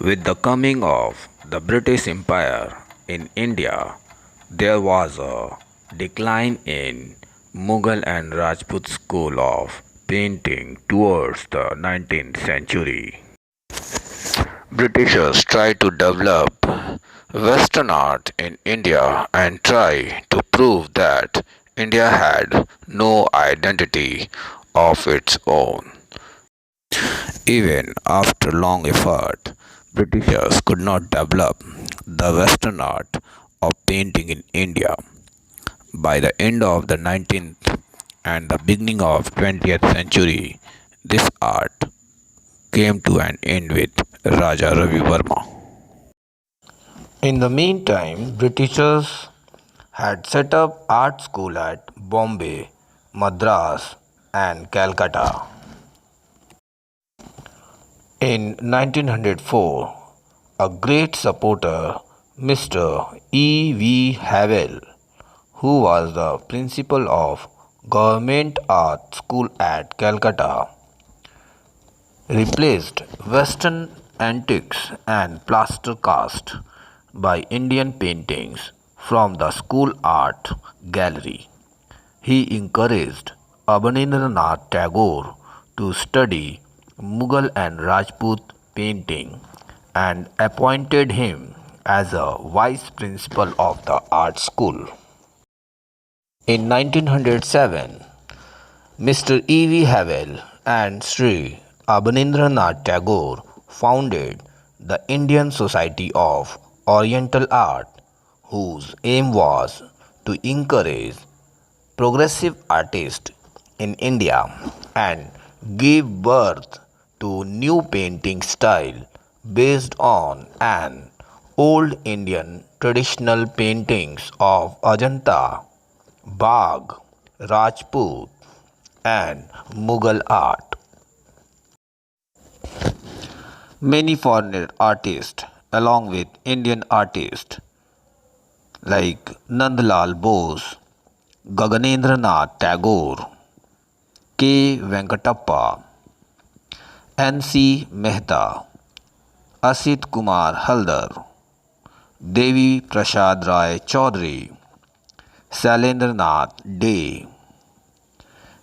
With the coming of the British Empire in India, there was a decline in Mughal and Rajput school of painting towards the 19th century. Britishers tried to develop Western art in India and try to prove that India had no identity of its own. Even after long effort, Britishers could not develop the Western art of painting in India. By the end of the 19th and the beginning of 20th century, this art came to an end with Raja Ravi Verma. In the meantime, Britishers had set up art school at Bombay, Madras and Calcutta. In 1904, a great supporter, Mr. E. V. Havell, who was the principal of Government Art School at Calcutta, replaced Western antiques and plaster cast by Indian paintings from the school art gallery. He encouraged Abanindranath Tagore to study Mughal and Rajput painting and appointed him as a vice principal of the art school. In 1907, Mr. E. V. Havell and Sri Abanindranath Tagore founded the Indian Society of Oriental Art, whose aim was to encourage progressive artists in India and give birth to new painting style based on an old Indian traditional paintings of Ajanta, Bagh, Rajput and Mughal art. Many foreign artists along with Indian artists like Nandlal Bose, Gaganendranath Tagore, K. Venkatappa, N.C. Mehta, Asit Kumar Haldar, Devi Prasad Rai Chaudhary, Sailendranath Dey,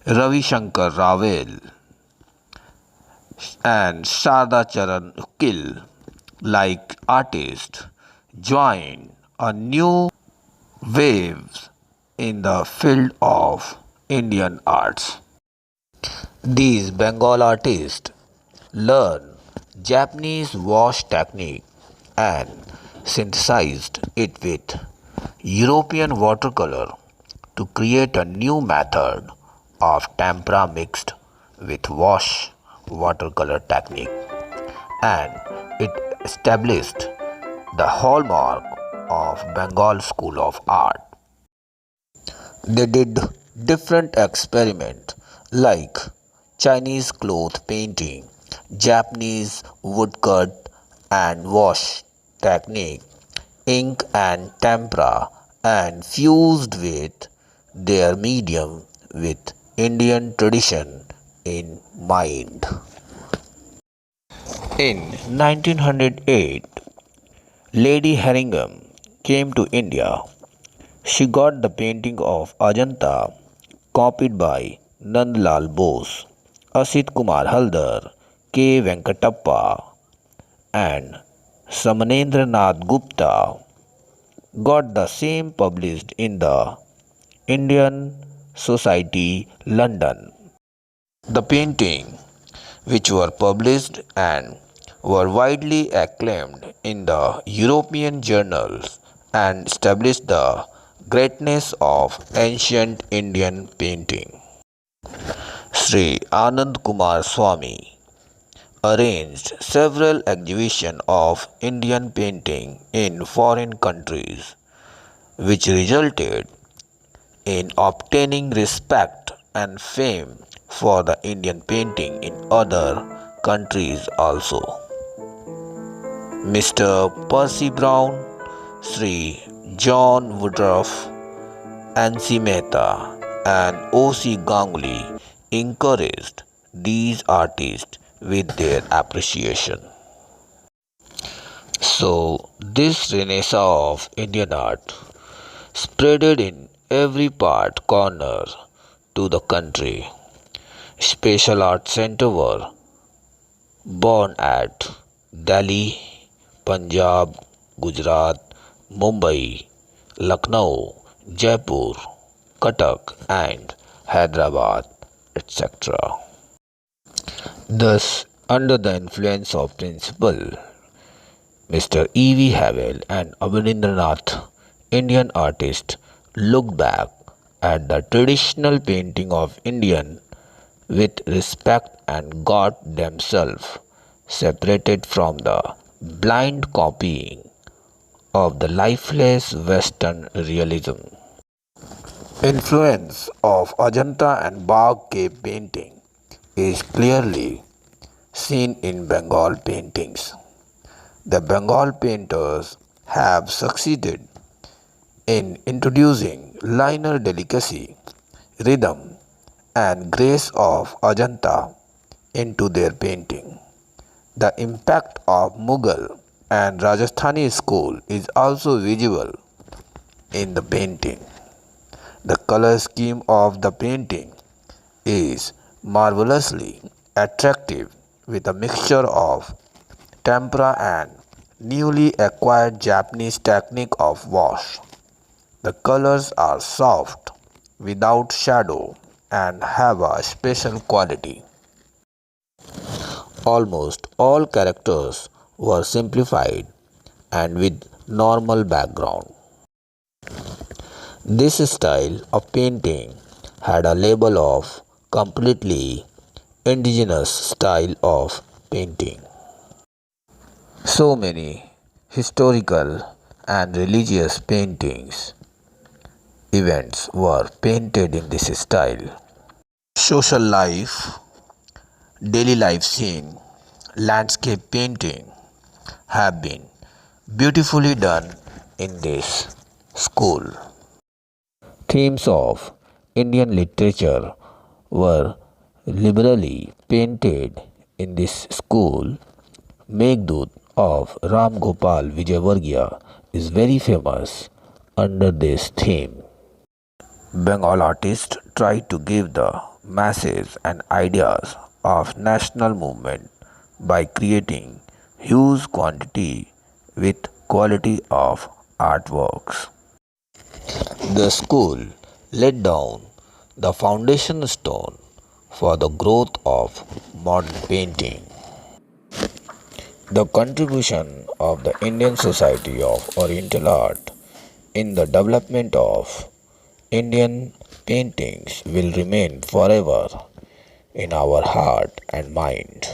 Ravi Shankar Ravel, and Sharda Charan Ukil, like artists, joined a new wave in the field of Indian arts. These Bengal artists learned Japanese wash technique and synthesized it with European watercolor to create a new method of tempera mixed with wash watercolor technique, and it established the hallmark of Bengal School of Art. They did different experiments like Chinese cloth painting, Japanese woodcut and wash technique, ink and tempera, and fused with their medium with Indian tradition in mind. In 1908, Lady Herringham came to India. She got the painting of Ajanta copied by Nandlal Bose, Asit Kumar Haldar, K. Venkatappa, and Samanendranath Gupta got the same published in the Indian Society, London. The painting, which were published and were widely acclaimed in the European journals and established the greatness of ancient Indian painting. Sri Anand Kumar Swami arranged several exhibitions of Indian painting in foreign countries, which resulted in obtaining respect and fame for the Indian painting in other countries also. Mr. Percy Brown, Sri John Woodruff, N.C. Mehta, and O.C. Ganguly encouraged these artists with their appreciation. So, this renaissance of Indian art spreaded in every part corner to the country. Special art centers were born at Delhi, Punjab, Gujarat, Mumbai, Lucknow, Jaipur, Cuttack, and Hyderabad, etc. Thus, under the influence of Principal Mr. E.V. Havell and Abanindranath, Indian artists looked back at the traditional painting of Indian with respect and got themselves separated from the blind copying of the lifeless Western realism. Influence of Ajanta and Bagh cave painting is clearly seen in Bengal paintings. The Bengal painters have succeeded in introducing liner delicacy, rhythm, and grace of Ajanta into their painting. The impact of Mughal and Rajasthani school is also visible in the painting. The color scheme of the painting is marvelously attractive with a mixture of tempera and newly acquired Japanese technique of wash. The colors are soft, without shadow, and have a special quality. Almost all characters were simplified and with normal background. This style of painting had a label of completely indigenous style of painting. So many historical and religious paintings events were painted in this style. Social life, daily life scene, landscape painting have been beautifully done in this school. Themes of Indian literature were liberally painted in this school. Meghdut of Ram Gopal Vijayvargiya is very famous under this theme. Bengal artists tried to give the masses and ideas of national movement by creating huge quantity with quality of artworks. The school laid down the foundation stone for the growth of modern painting. The contribution of the Indian Society of Oriental Art in the development of Indian paintings will remain forever in our heart and mind.